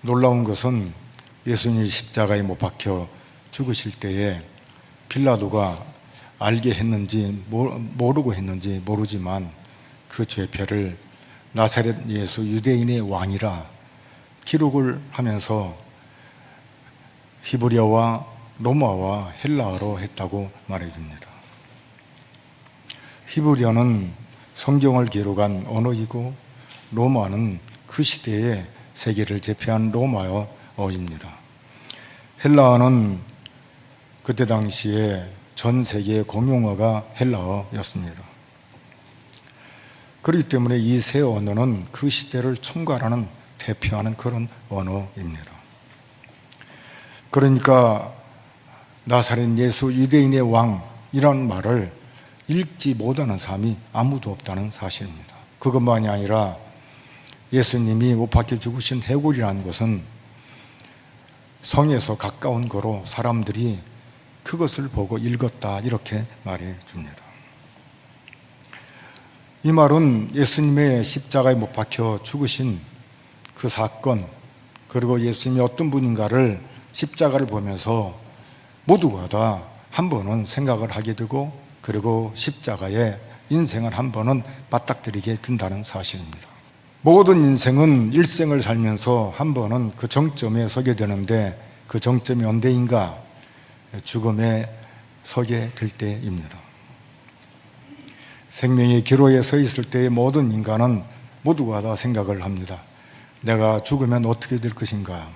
놀라운 것은 예수님이 십자가에 못 박혀 죽으실 때에 빌라도가 알게 했는지 모르고 했는지 모르지만 그 죄표를 나사렛 예수 유대인의 왕이라 기록을 하면서 히브리어와 로마와 헬라어로 했다고 말해줍니다. 히브리어는 성경을 기록한 언어이고 로마는 그 시대의 세계를 제패한 로마어입니다. 헬라어는 그때 당시에 전 세계 공용어가 헬라어였습니다. 그렇기 때문에 이 세 언어는 그 시대를 총괄하는 대표하는 그런 언어입니다. 그러니까 나사렛 예수 유대인의 왕이라는 말을 읽지 못하는 사람이 아무도 없다는 사실입니다. 그것만이 아니라 예수님이 못 박혀 죽으신 해골이라는 것은 성에서 가까운 거로 사람들이 그것을 보고 읽었다 이렇게 말해 줍니다. 이 말은 예수님의 십자가에 못 박혀 죽으신 그 사건, 그리고 예수님이 어떤 분인가를 십자가를 보면서 모두가 다 한 번은 생각을 하게 되고, 그리고 십자가에 인생을 한 번은 맞닥뜨리게 된다는 사실입니다. 모든 인생은 일생을 살면서 한 번은 그 정점에 서게 되는데, 그 정점이 언제인가? 죽음에 서게 될 때입니다. 생명의 기로에 서 있을 때의 모든 인간은 모두가 다 생각을 합니다. 내가 죽으면 어떻게 될 것인가?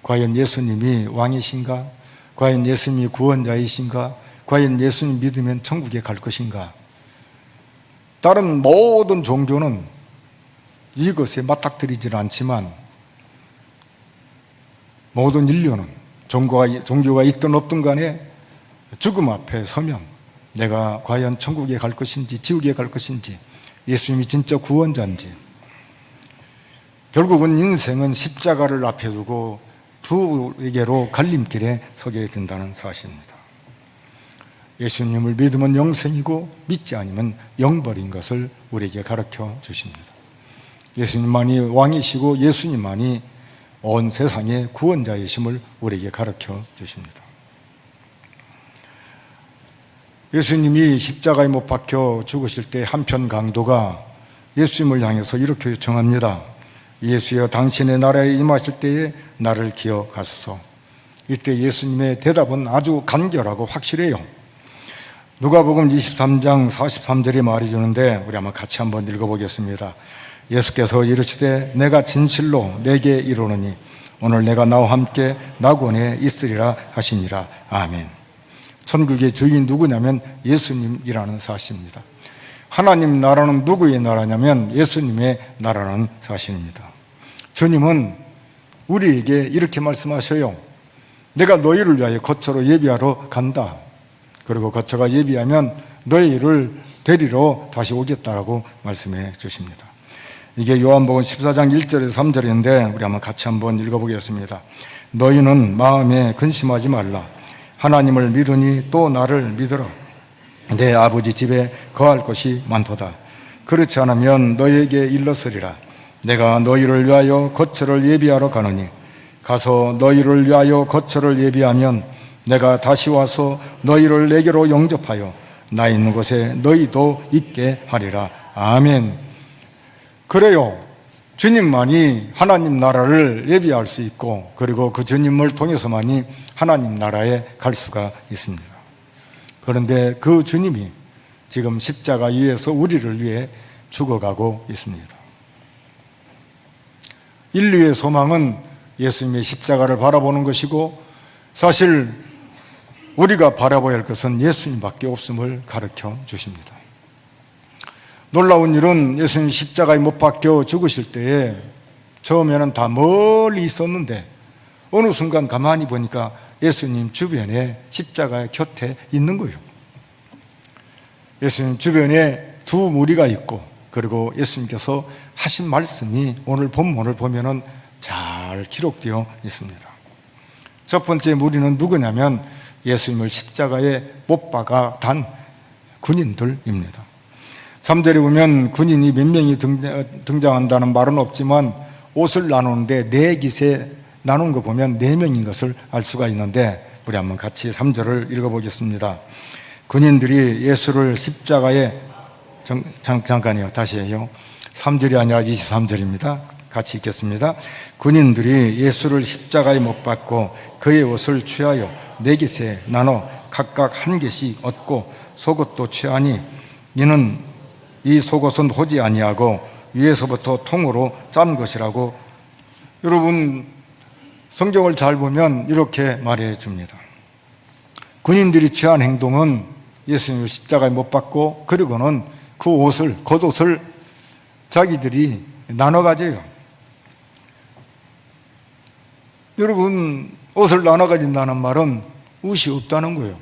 과연 예수님이 왕이신가? 과연 예수님이 구원자이신가? 과연 예수님 믿으면 천국에 갈 것인가? 다른 모든 종교는 이것에 맞닥뜨리지는 않지만, 모든 인류는 종교가 있든 없든 간에 죽음 앞에 서면 내가 과연 천국에 갈 것인지 지옥에 갈 것인지, 예수님이 진짜 구원자인지, 결국은 인생은 십자가를 앞에 두고 두 개로 갈림길에 서게 된다는 사실입니다. 예수님을 믿으면 영생이고 믿지 않으면 영벌인 것을 우리에게 가르쳐 주십니다. 예수님만이 왕이시고 예수님만이 온 세상의 구원자이심을 우리에게 가르쳐 주십니다. 예수님이 십자가에 못 박혀 죽으실 때 한편 강도가 예수님을 향해서 이렇게 요청합니다. 예수여, 당신의 나라에 임하실 때에 나를 기억하소서. 이때 예수님의 대답은 아주 간결하고 확실해요. 누가복음 23장 43절이 말해주는데 우리 한번 같이 한번 읽어보겠습니다. 예수께서 이르시되 내가 진실로 내게 이르노니 오늘 내가 나와 함께 낙원에 있으리라 하시니라. 아멘. 천국의 주인 누구냐면 예수님이라는 사실입니다. 하나님 나라는 누구의 나라냐면 예수님의 나라는 사실입니다. 주님은 우리에게 이렇게 말씀하셔요. 내가 너희를 위하여 거처로 예비하러 간다. 그리고 거처가 예비하면 너희를 데리러 다시 오겠다라고 말씀해 주십니다. 이게 요한복음 14장 1절에서 3절인데 우리 한번 같이 한번 읽어보겠습니다. 너희는 마음에 근심하지 말라. 하나님을 믿으니 또 나를 믿으라. 내 아버지 집에 거할 곳이 많도다. 그렇지 않으면 너희에게 일렀으리라. 내가 너희를 위하여 거처를 예비하러 가노니 가서 너희를 위하여 거처를 예비하면 내가 다시 와서 너희를 내게로 영접하여 나 있는 곳에 너희도 있게 하리라. 아멘. 그래요. 주님만이 하나님 나라를 예비할 수 있고, 그리고 그 주님을 통해서만이 하나님 나라에 갈 수가 있습니다. 그런데 그 주님이 지금 십자가 위에서 우리를 위해 죽어가고 있습니다. 인류의 소망은 예수님의 십자가를 바라보는 것이고, 사실 우리가 바라봐야 할 것은 예수님밖에 없음을 가르쳐 주십니다. 놀라운 일은 예수님 십자가에 못 박혀 죽으실 때에 처음에는 다 멀리 있었는데 어느 순간 가만히 보니까 예수님 주변에 십자가 곁에 있는 거예요. 예수님 주변에 두 무리가 있고, 그리고 예수님께서 하신 말씀이 오늘 본문을 보면은 잘 잘 기록되어 있습니다. 첫 번째 무리는 누구냐면 예수님을 십자가에 못 박아 단 군인들입니다. 3절에 보면 군인이 몇 명이 등장한다는 말은 없지만 옷을 나누는데 네 깃에 나눈 거 보면 4명인 것을 알 수가 있는데, 우리 한번 같이 3절을 읽어보겠습니다. 군인들이 예수를 십자가에 잠깐요, 다시 해요. 3절이 아니라 23절입니다. 같이 읽겠습니다. 군인들이 예수를 십자가에 못 박고 그의 옷을 취하여 4깃에 나눠 각각 한 개씩 얻고 속옷도 취하니 이는 이 속옷은 호지 아니하고 위에서부터 통으로 짠 것이라고. 여러분, 성경을 잘 보면 이렇게 말해 줍니다. 군인들이 취한 행동은 예수님을 십자가에 못 박고 그리고는 그 옷을, 겉옷을 자기들이 나눠 가져요. 여러분, 옷을 나눠 가진다는 말은 옷이 없다는 거예요.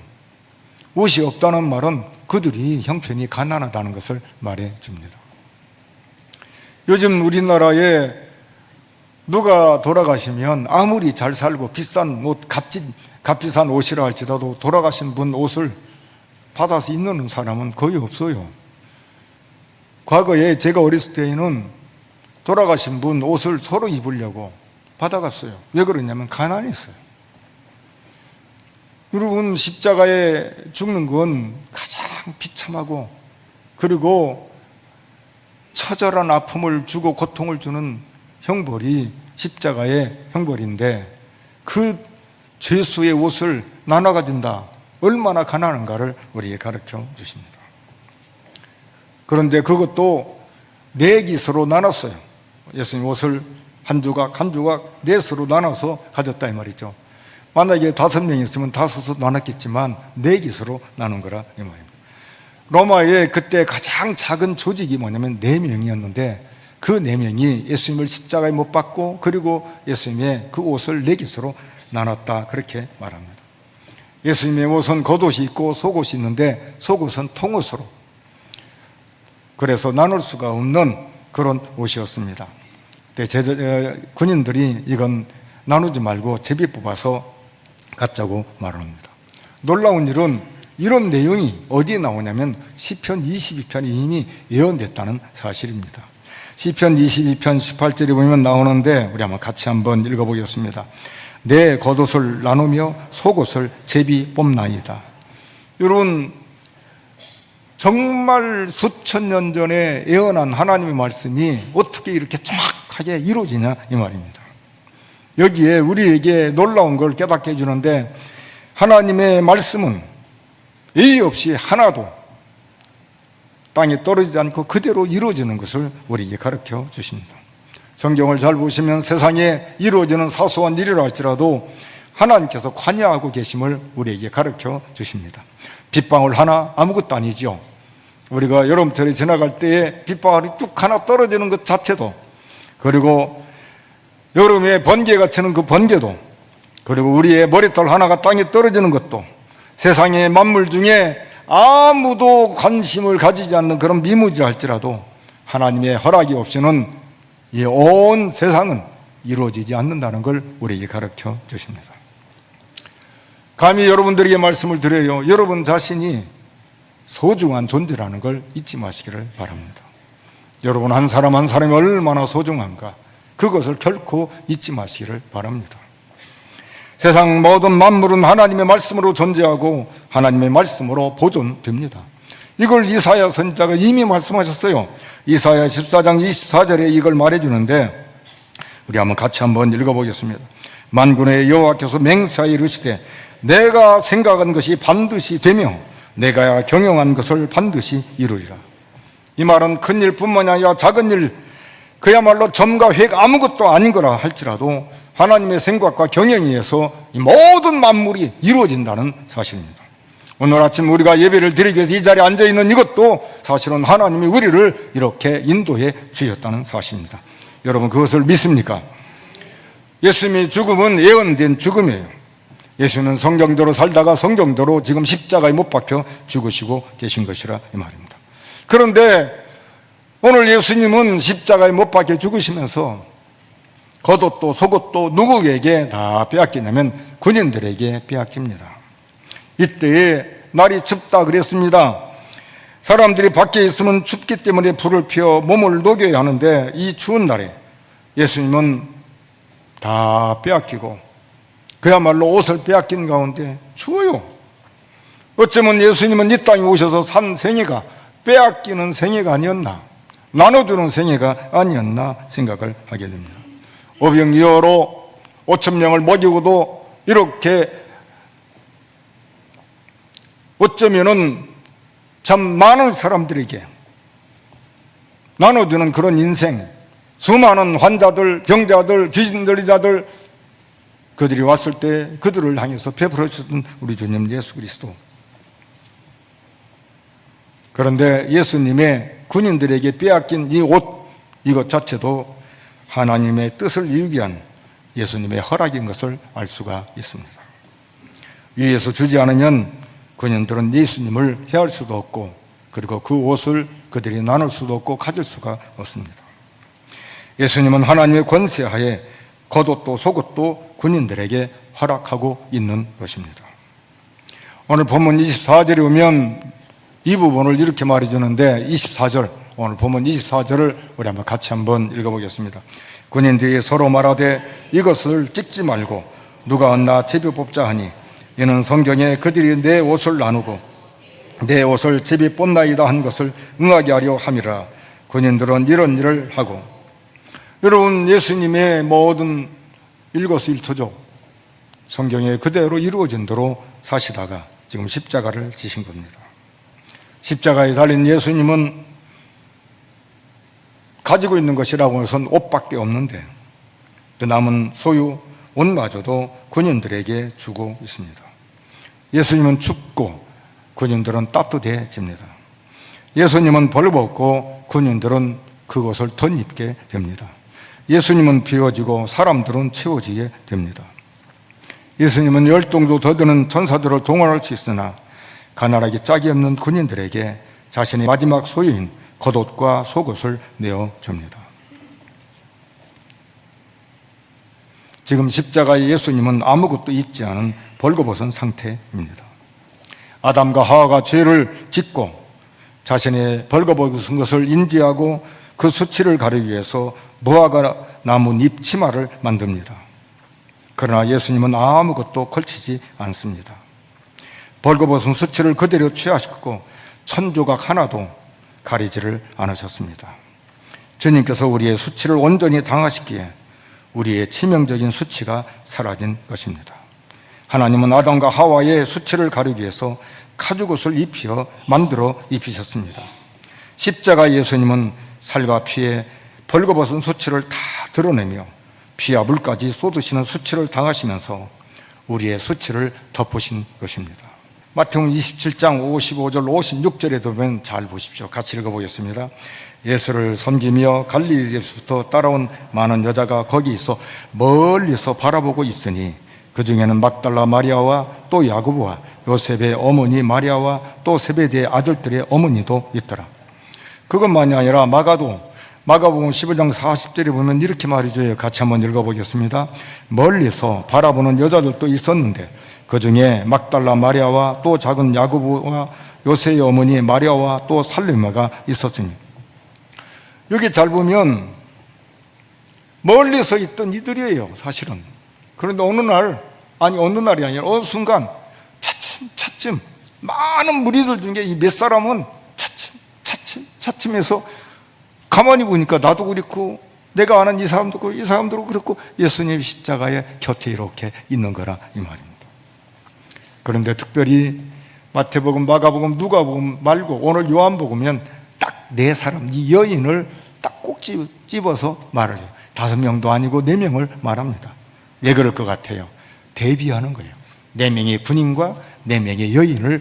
옷이 없다는 말은 그들이 형편이 가난하다는 것을 말해 줍니다. 요즘 우리나라에 누가 돌아가시면 아무리 잘 살고 비싼 옷, 값비싼 옷이라 할지라도 돌아가신 분 옷을 받아서 입는 사람은 거의 없어요. 과거에 제가 어렸을 때에는 돌아가신 분 옷을 서로 입으려고 받아갔어요. 왜 그러냐면 가난했어요. 여러분, 십자가에 죽는 건 가장 비참하고 그리고 처절한 아픔을 주고 고통을 주는 형벌이 십자가의 형벌인데, 그 죄수의 옷을 나눠 가진다, 얼마나 가난한가를 우리에게 가르쳐 주십니다. 그런데 그것도 4깃으로 나눴어요. 예수님 옷을 한 조각 한 조각 4섯으로 나눠서 가졌다 이 말이죠. 만약에 5명이 있으면 5섯으로 나눴겠지만 4깃으로 나눈 거라 이 말입니다. 로마의 그때 가장 작은 조직이 뭐냐면 4명이었는데 그 4명이 예수님을 십자가에 못 박고 그리고 예수님의 그 옷을 4깃으로 나눴다, 그렇게 말합니다. 예수님의 옷은 겉옷이 있고 속옷이 있는데 속옷은 통옷으로, 그래서 나눌 수가 없는 그런 옷이었습니다. 군인들이 이건 나누지 말고 제비 뽑아서 갖자고 말합니다. 놀라운 일은 이런 내용이 어디에 나오냐면 시편 22편이 이미 예언됐다는 사실입니다. 시편 22편 18절에 보면 나오는데 우리 한번 같이 한번 읽어보겠습니다. 내 겉옷을 나누며 속옷을 제비 뽑나이다. 여러분, 정말 수천 년 전에 예언한 하나님의 말씀이 어떻게 이렇게 정확하게 이루어지냐 이 말입니다. 여기에 우리에게 놀라운 걸 깨닫게 해주는데, 하나님의 말씀은 예의 없이 하나도 땅에 떨어지지 않고 그대로 이루어지는 것을 우리에게 가르쳐 주십니다. 성경을 잘 보시면 세상에 이루어지는 사소한 일이라 할지라도 하나님께서 관여하고 계심을 우리에게 가르쳐 주십니다. 빗방울 하나 아무것도 아니죠. 우리가 여름철에 지나갈 때에 빗방울이 쭉 하나 떨어지는 것 자체도, 그리고 여름에 번개가 치는 그 번개도, 그리고 우리의 머리털 하나가 땅에 떨어지는 것도, 세상의 만물 중에 아무도 관심을 가지지 않는 그런 미무지라 할지라도 하나님의 허락이 없이는 이 온 세상은 이루어지지 않는다는 걸 우리에게 가르쳐 주십니다. 감히 여러분들에게 말씀을 드려요. 여러분 자신이 소중한 존재라는 걸 잊지 마시기를 바랍니다. 여러분 한 사람 한 사람이 얼마나 소중한가, 그것을 결코 잊지 마시기를 바랍니다. 세상 모든 만물은 하나님의 말씀으로 존재하고 하나님의 말씀으로 보존됩니다. 이걸 이사야 선지자가 이미 말씀하셨어요. 이사야 14장 24절에 이걸 말해주는데 우리 한번 같이 한번 읽어보겠습니다. 만군의 여호와께서 맹세하여 이르시되 내가 생각한 것이 반드시 되며 내가 경영한 것을 반드시 이루리라. 이 말은 큰 일뿐만이 아니라 작은 일, 그야말로 점과 획 아무것도 아닌 거라 할지라도 하나님의 생각과 경영에 의해서 이 모든 만물이 이루어진다는 사실입니다. 오늘 아침 우리가 예배를 드리기 위해서 이 자리에 앉아있는 이것도 사실은 하나님이 우리를 이렇게 인도해 주셨다는 사실입니다. 여러분 그것을 믿습니까? 예수님의 죽음은 예언된 죽음이에요. 예수는 성경대로 살다가 성경대로 지금 십자가에 못 박혀 죽으시고 계신 것이라 이 말입니다. 그런데 오늘 예수님은 십자가에 못 박혀 죽으시면서 겉옷도 속옷도 누구에게 다 빼앗기냐면 군인들에게 빼앗깁니다. 이때에 날이 춥다 그랬습니다. 사람들이 밖에 있으면 춥기 때문에 불을 피워 몸을 녹여야 하는데 이 추운 날에 예수님은 다 빼앗기고 그야말로 옷을 빼앗긴 가운데 추워요. 어쩌면 예수님은 이 땅에 오셔서 산 생애가 빼앗기는 생애가 아니었나, 나눠주는 생애가 아니었나 생각을 하게 됩니다. 오병이어로 5,000명을 먹이고도 이렇게 어쩌면은 참 많은 사람들에게 나눠주는 그런 인생, 수많은 환자들, 병자들, 귀신 들리자들, 그들이 왔을 때 그들을 향해서 베풀어 주셨던 우리 주님 예수 그리스도. 그런데 예수님의 군인들에게 빼앗긴 이 옷, 이것 자체도 하나님의 뜻을 이루기 위한 예수님의 허락인 것을 알 수가 있습니다. 위에서 주지 않으면 군인들은 예수님을 해할 수도 없고, 그리고 그 옷을 그들이 나눌 수도 없고 가질 수가 없습니다. 예수님은 하나님의 권세하에 겉옷도 속옷도 군인들에게 허락하고 있는 것입니다. 오늘 본문 24절에 오면 이 부분을 이렇게 말해주는데, 24절, 오늘 본문 24절을 우리 같이 한번 읽어보겠습니다. 군인들이 서로 말하되 이것을 찍지 말고 누가 얻나 제비 뽑자 하니, 이는 성경에 그들이 내 옷을 나누고 내 옷을 제비 뽑나이다 한 것을 응하게 하려 함이라. 군인들은 이런 일을 하고, 여러분, 예수님의 모든 일거수일투족 성경에 그대로 이루어진 대로 사시다가 지금 십자가를 지신 겁니다. 십자가에 달린 예수님은 가지고 있는 것이라고 해서는 옷밖에 없는데 그 남은 소유 옷마저도 군인들에게 주고 있습니다. 예수님은 춥고 군인들은 따뜻해집니다. 예수님은 벌벗고 군인들은 그것을 덧입게 됩니다. 예수님은 비워지고 사람들은 채워지게 됩니다. 예수님은 열동도 더 드는 천사들을 동원할 수 있으나 가난하기 짝이 없는 군인들에게 자신의 마지막 소유인 겉옷과 속옷을 내어줍니다. 지금 십자가의 예수님은 아무것도 입지 않은 벌거벗은 상태입니다. 아담과 하와가 죄를 짓고 자신의 벌거벗은 것을 인지하고 그 수치를 가리기 위해서 무화과 나무 잎 치마를 만듭니다. 그러나 예수님은 아무것도 걸치지 않습니다. 벌거벗은 수치를 그대로 취하셨고 천조각 하나도 가리지를 않으셨습니다. 주님께서 우리의 수치를 온전히 당하시기에 우리의 치명적인 수치가 사라진 것입니다. 하나님은 아담과 하와의 수치를 가리기 위해서 가죽옷을 입혀 만들어 입히셨습니다. 십자가 예수님은 살과 피에 벌거벗은 수치를 다 드러내며 피와 물까지 쏟으시는 수치를 당하시면서 우리의 수치를 덮으신 것입니다. 마태복음 27장 55절 56절에 보면 잘 보십시오. 같이 읽어보겠습니다. 예수를 섬기며 갈릴리에서부터 따라온 많은 여자가 거기 있어 멀리서 바라보고 있으니 그 중에는 막달라 마리아와 또 야고보와 요셉의 어머니 마리아와 또 세베대의 아들들의 어머니도 있더라. 그것만이 아니라 마가복음 15장 40절에 보면 이렇게 말해줘요. 같이 한번 읽어보겠습니다. 멀리서 바라보는 여자들도 있었는데 그 중에 막달라 마리아와 또 작은 야고보와 요새의 어머니 마리아와 또 살로메가 있었으니, 여기 잘 보면 멀리서 있던 이들이에요, 사실은. 그런데 어느 날이 아니라 어느 순간 많은 무리들 중에 이 몇 사람은 차츰해서 가만히 보니까 나도 그렇고 내가 아는 이 사람도 그렇고 이 사람도 그렇고 예수님 십자가의 곁에 이렇게 있는 거라 이 말입니다. 그런데 특별히 마태복음, 마가복음, 누가복음 말고 오늘 요한복음은 딱 네 사람, 이 여인을 딱 꼭 집어서 말을 해요. 5명도 아니고 4명을 말합니다. 왜 그럴 것 같아요? 대비하는 거예요. 4명의 군인과 4명의 여인을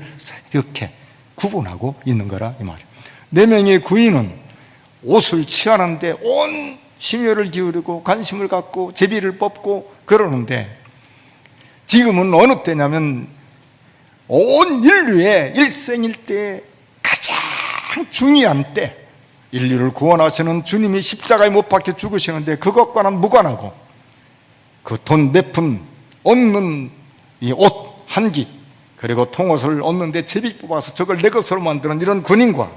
이렇게 구분하고 있는 거라 이 말이에요. 4명의 군인은 옷을 취하는데 온 심혈을 기울이고 관심을 갖고 제비를 뽑고 그러는데, 지금은 어느 때냐면 온 인류의 일생일대에 가장 중요한 때, 인류를 구원하시는 주님이 십자가에 못 박혀 죽으시는데 그것과는 무관하고 그 돈 몇 푼 얻는 이 옷 한 깃, 그리고 통옷을 얻는데 제비 뽑아서 저걸 내 것으로 만드는 이런 군인과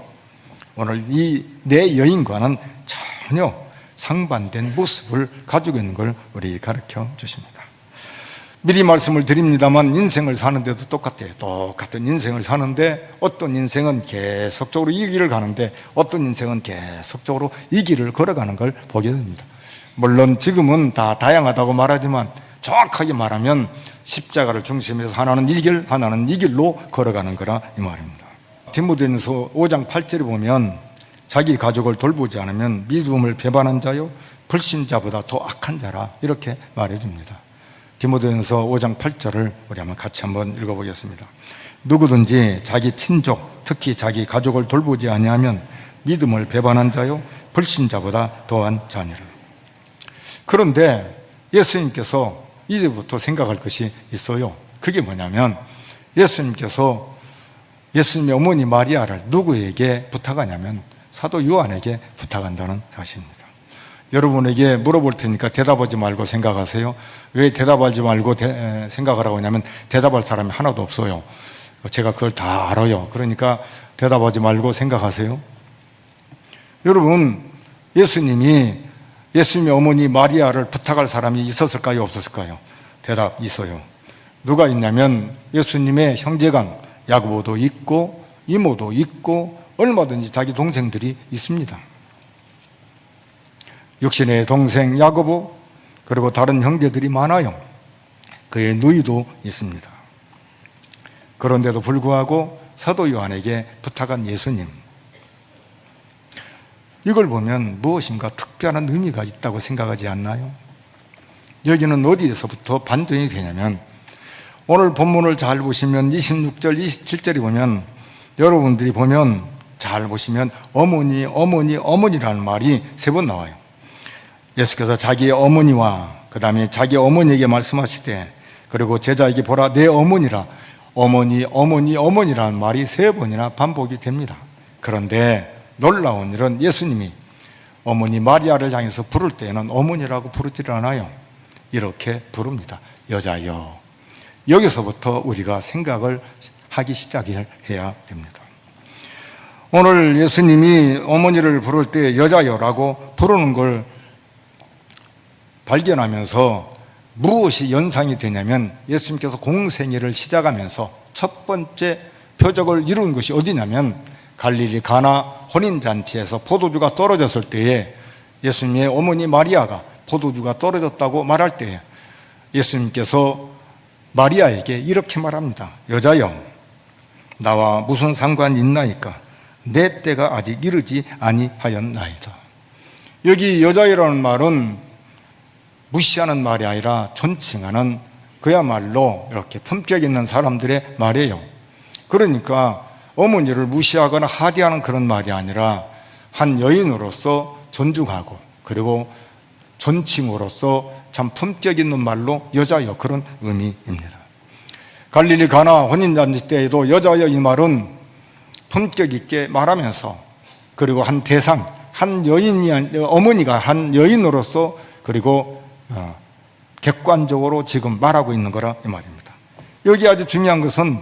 오늘 이 내 여인과는 전혀 상반된 모습을 가지고 있는 걸 우리 가르쳐 주십니다. 미리 말씀을 드립니다만 인생을 사는데도 똑같아요. 똑같은 인생을 사는데 어떤 인생은 계속적으로 이 길을 가는데 어떤 인생은 계속적으로 이 길을 걸어가는 걸 보게 됩니다. 물론 지금은 다 다양하다고 말하지만 정확하게 말하면 십자가를 중심에서 하나는 이 길, 하나는 이 길로 걸어가는 거라 이 말입니다. 디모데전서 5장 8절에 보면 자기 가족을 돌보지 않으면 믿음을 배반한 자요 불신자보다 더 악한 자라 이렇게 말해줍니다. 디모데전서 5장 8절을 우리 한번 같이 한번 읽어보겠습니다. 누구든지 자기 친족, 특히 자기 가족을 돌보지 아니하면 믿음을 배반한 자요 불신자보다 더한 자니라. 그런데 예수님께서 이제부터 생각할 것이 있어요. 그게 뭐냐면 예수님께서 예수님의 어머니 마리아를 누구에게 부탁하냐면 사도 요한에게 부탁한다는 사실입니다. 여러분에게 물어볼 테니까 대답하지 말고 생각하세요. 왜 대답하지 말고 생각을 하고 있냐면 대답할 사람이 하나도 없어요. 제가 그걸 다 알아요. 그러니까 대답하지 말고 생각하세요. 여러분, 예수님이 예수님의 어머니 마리아를 부탁할 사람이 있었을까요? 없었을까요? 대답 있어요. 누가 있냐면 예수님의 형제간 야고보도 있고 이모도 있고 얼마든지 자기 동생들이 있습니다. 육신의 동생 야고보 그리고 다른 형제들이 많아요. 그의 누이도 있습니다. 그런데도 불구하고 사도 요한에게 부탁한 예수님, 이걸 보면 무엇인가 특별한 의미가 있다고 생각하지 않나요? 여기는 어디에서부터 반전이 되냐면 오늘 본문을 잘 보시면 26절, 27절에 보면 여러분들이 보면 잘 보시면 어머니, 어머니, 어머니라는 말이 3번 나와요. 예수께서 자기의 어머니와 그 다음에 자기 어머니에게 말씀하실 때 그리고 제자에게 보라 내 어머니라 어머니, 어머니, 어머니라는 말이 3번이나 반복이 됩니다. 그런데 놀라운 일은 예수님이 어머니 마리아를 향해서 부를 때에는 어머니라고 부르지를 않아요. 이렇게 부릅니다. 여자여. 여기서부터 우리가 생각을 하기 시작을 해야 됩니다. 오늘 예수님이 어머니를 부를 때 여자여라고 부르는 걸 발견하면서 무엇이 연상이 되냐면 예수님께서 공생애를 시작하면서 첫 번째 표적을 이룬 것이 어디냐면 갈릴리 가나 혼인잔치에서 포도주가 떨어졌을 때에 예수님의 어머니 마리아가 포도주가 떨어졌다고 말할 때 예수님께서 마리아에게 이렇게 말합니다. 여자여, 나와 무슨 상관이 있나이까? 내 때가 아직 이르지 아니하였나이다. 여기 여자여라는 말은 무시하는 말이 아니라 존칭하는 그야말로 이렇게 품격 있는 사람들의 말이에요. 그러니까 어머니를 무시하거나 하대하는 그런 말이 아니라 한 여인으로서 존중하고 그리고 존칭으로서 참 품격 있는 말로 여자여 그런 의미입니다. 갈릴리 가나 혼인잔치 때에도 여자여 이 말은 품격 있게 말하면서 그리고 한 대상, 한 여인이 어머니가 한 여인으로서 그리고 객관적으로 지금 말하고 있는 거라 이 말입니다. 여기 아주 중요한 것은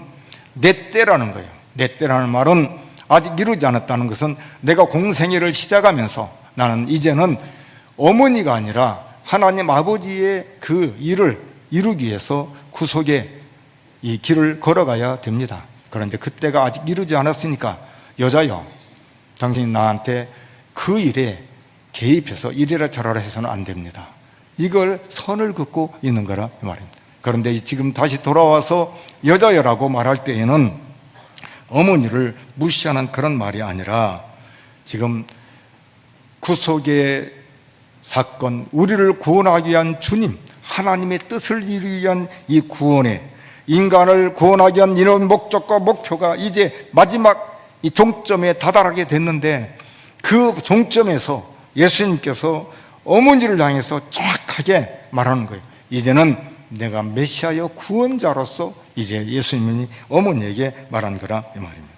내 때라는 거예요. 내 때라는 말은 아직 이루지 않았다는 것은 내가 공생애를 시작하면서 나는 이제는 어머니가 아니라 하나님 아버지의 그 일을 이루기 위해서 구속의 이 길을 걸어가야 됩니다. 그런데 그때가 아직 이루지 않았으니까 여자여, 당신이 나한테 그 일에 개입해서 이래라 저래라 해서는 안 됩니다. 이걸 선을 긋고 있는 거라 이 말입니다. 그런데 지금 다시 돌아와서 여자여라고 말할 때에는 어머니를 무시하는 그런 말이 아니라 지금 구속의 사건, 우리를 구원하기 위한 주님, 하나님의 뜻을 이루기 위한 이 구원에 인간을 구원하기 위한 이런 목적과 목표가 이제 마지막 이 종점에 다다르게 됐는데 그 종점에서 예수님께서 어머니를 향해서 정확하게 말하는 거예요. 이제는 내가 메시아여 구원자로서 이제 예수님이 어머니에게 말한 거라 이 말입니다.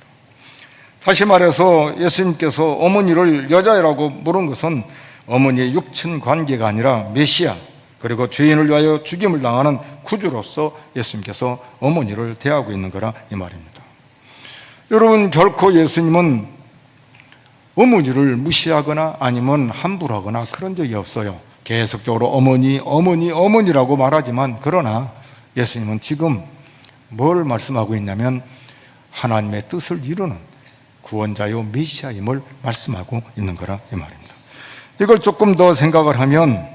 다시 말해서 예수님께서 어머니를 여자라고 부른 것은 어머니의 육친 관계가 아니라 메시아, 그리고 죄인을 위하여 죽임을 당하는 구주로서 예수님께서 어머니를 대하고 있는 거라 이 말입니다. 여러분, 결코 예수님은 어머니를 무시하거나 아니면 함부로하거나 그런 적이 없어요. 계속적으로 어머니, 어머니, 어머니라고 말하지만, 그러나 예수님은 지금 뭘 말씀하고 있냐면 하나님의 뜻을 이루는 구원자요 메시아임을 말씀하고 있는 거라 이 말입니다. 이걸 조금 더 생각을 하면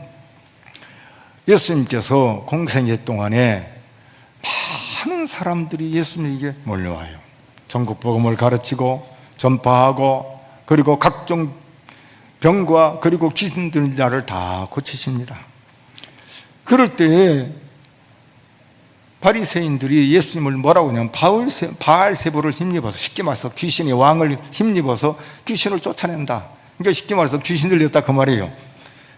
예수님께서 공생애 동안에 많은 사람들이 예수님에게 몰려와요. 전국 복음을 가르치고 전파하고, 그리고 각종 병과 그리고 귀신 들린 자를 다 고치십니다. 그럴 때에 바리새인들이 예수님을 뭐라고 하냐면 바알세부를 힘입어서, 쉽게 말해서 귀신의 왕을 힘입어서 귀신을 쫓아낸다. 그러니까 쉽게 말해서 귀신 들렸다 그 말이에요.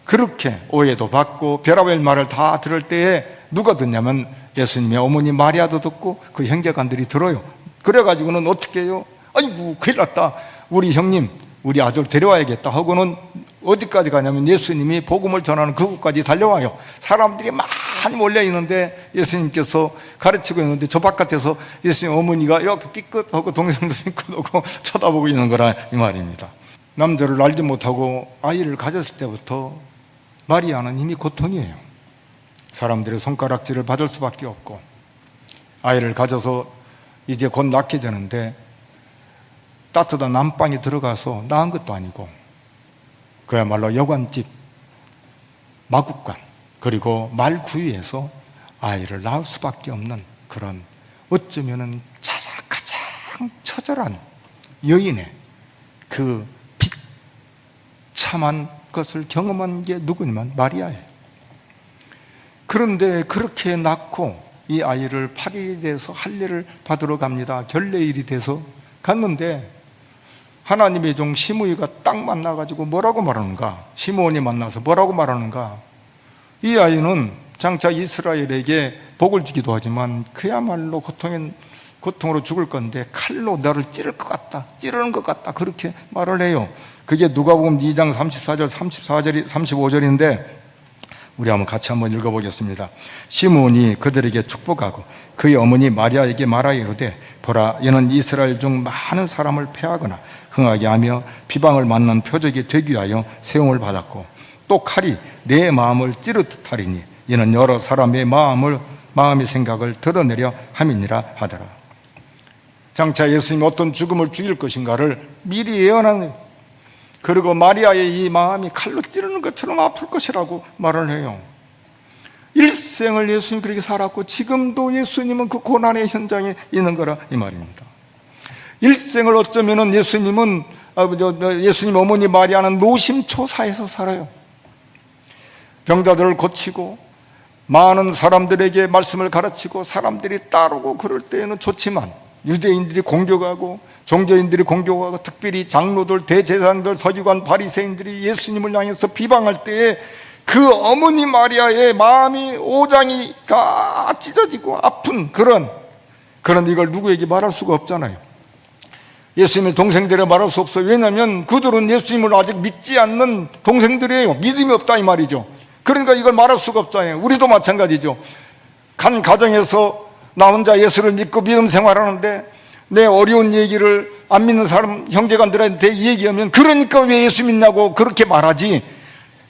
그렇게 오해도 받고 별의별 말을 다 들을 때에 누가 듣냐면 예수님의 어머니 마리아도 듣고 그 형제간들이 들어요. 그래가지고는 어떻게 해요? 아이고 큰일 났다, 우리 형님 우리 아들 데려와야겠다 하고는 어디까지 가냐면 예수님이 복음을 전하는 그곳까지 달려와요. 사람들이 많이 몰려있는데 예수님께서 가르치고 있는데 저 바깥에서 예수님 어머니가 이렇게 삐끗하고 동생도 삐끗하고 쳐다보고 있는 거라 이 말입니다. 남자를 알지 못하고 아이를 가졌을 때부터 마리아는 이미 고통이에요. 사람들의 손가락질을 받을 수밖에 없고, 아이를 가져서 이제 곧 낳게 되는데 따뜻한 난방에 들어가서 낳은 것도 아니고 그야말로 여관집, 마국간, 그리고 말구유에서 아이를 낳을 수밖에 없는 그런, 어쩌면은 가장 처절한 여인의 그 비참한 것을 경험한 게 누구냐면 마리아예요. 그런데 그렇게 낳고 이 아이를 파리에 대해서 할례를 받으러 갑니다. 결례일이 돼서 갔는데 하나님의 종 시므이가 딱 만나가지고 뭐라고 말하는가? 시므온이 만나서 뭐라고 말하는가? 이 아이는 장차 이스라엘에게 복을 주기도 하지만 그야말로 고통으로 죽을 건데 칼로 너를 찌를 것 같다, 찌르는 것 같다, 그렇게 말을 해요. 그게 누가복음 2장 34절, 35절인데 우리 같이 한번 읽어보겠습니다. 시므온이 그들에게 축복하고 그의 어머니 마리아에게 말하여 이르되, 보라, 이는 이스라엘 중 많은 사람을 패하거나 흥하게 하며 비방을 맞는 표적이 되기 위하여 세움을 받았고, 또 칼이 내 마음을 찌르듯 하리니 이는 여러 사람의 마음의 생각을 드러내려 함이니라 하더라. 장차 예수님이 어떤 죽음을 죽일 것인가를 미리 예언하는, 그리고 마리아의 이 마음이 칼로 찌르는 것처럼 아플 것이라고 말을 해요. 일생을 예수님 그렇게 살았고 지금도 예수님은 그 고난의 현장에 있는 거라 이 말입니다. 일생을 어쩌면은 예수님 어머니 마리아는 노심초사해서 살아요. 병자들을 고치고 많은 사람들에게 말씀을 가르치고 사람들이 따르고 그럴 때에는 좋지만 유대인들이 공격하고 종교인들이 공격하고 특별히 장로들, 대제사장들, 서기관, 바리새인들이 예수님을 향해서 비방할 때에 그 어머니 마리아의 마음이, 오장이 다 찢어지고 아픈 그런 이걸 누구에게 말할 수가 없잖아요. 예수님의 동생들에 말할 수 없어요. 왜냐하면 그들은 예수님을 아직 믿지 않는 동생들이에요. 믿음이 없다 이 말이죠. 그러니까 이걸 말할 수가 없잖아요. 우리도 마찬가지죠. 간 가정에서 나 혼자 예수를 믿고 믿음 생활하는데 내 어려운 얘기를 안 믿는 사람 형제간들한테 얘기하면 그러니까 왜 예수 믿냐고 그렇게 말하지,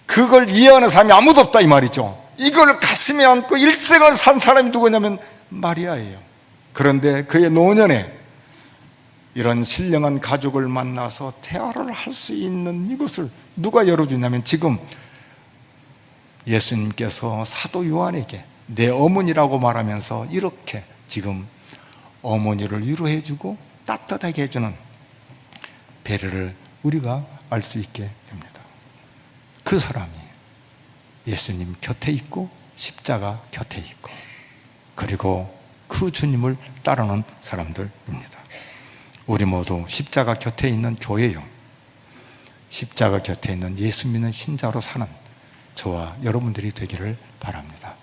그걸 이해하는 사람이 아무도 없다 이 말이죠. 이걸 가슴에 안고 일생을 산 사람이 누구냐면 마리아예요. 그런데 그의 노년에 이런 신령한 가족을 만나서 대화를 할 수 있는 이것을 누가 열어주냐면 지금 예수님께서 사도 요한에게 내 어머니라고 말하면서 이렇게 지금 어머니를 위로해주고 따뜻하게 해주는 배려를 우리가 알 수 있게 됩니다. 그 사람이 예수님 곁에 있고 십자가 곁에 있고 그리고 그 주님을 따르는 사람들입니다. 우리 모두 십자가 곁에 있는 교회요, 십자가 곁에 있는 예수 믿는 신자로 사는 저와 여러분들이 되기를 바랍니다.